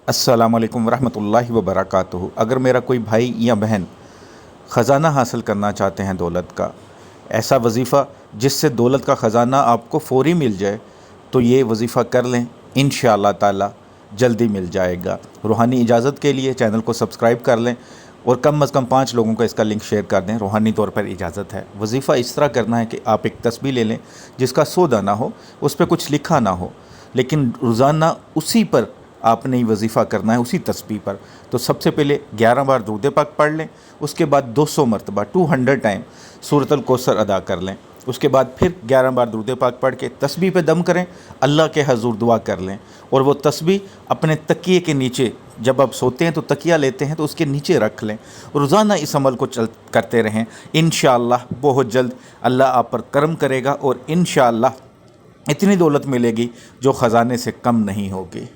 अस्सलामुअलैकुम रहमतुल्लाहि व बरकातुहू। अगर मेरा कोई भाई या बहन ख़जाना हासिल करना चाहते हैं दौलत का, ऐसा वजीफ़ा जिससे दौलत का ख़जाना आपको फ़ौरी मिल जाए, तो ये वजीफ़ा कर लें, इंशाअल्लाह ताला जल्दी मिल जाएगा। रूहानी इजाज़त के लिए चैनल को सब्सक्राइब कर लें और कम अज़ कम 5 लोगों को इसका लिंक शेयर कर दें। रूहानी तौर पर इजाज़त है। वजीफ़ा इस तरह करना है कि आप एक तस्बीह ले लें जिसका 100 दाना हो, उस पर कुछ लिखा ना हो, लेकिन रोज़ाना उसी पर आपने ही वजीफ़ा करना है, उसी तस्बीह पर। तो सबसे पहले 11 बार दुरूद पाक पढ़ लें, उसके बाद 200 मरतबा 200 टाइम सूरतुल कौसर अदा कर लें। उसके बाद फिर 11 बार दुरूद पाक पढ़ के तस्बीह पे दम करें, अल्लाह के हज़ूर दुआ कर लें और वो तस्बीह अपने तकिए के नीचे, जब आप सोते हैं तो तकिया लेते हैं तो उसके नीचे रख लें। रोज़ाना इस अमल को करते रहें। इंशाअल्लाह बहुत जल्द अल्लाह आप पर करम करेगा और इंशाअल्लाह इतनी दौलत मिलेगी जो ख़जाने से कम नहीं होगी।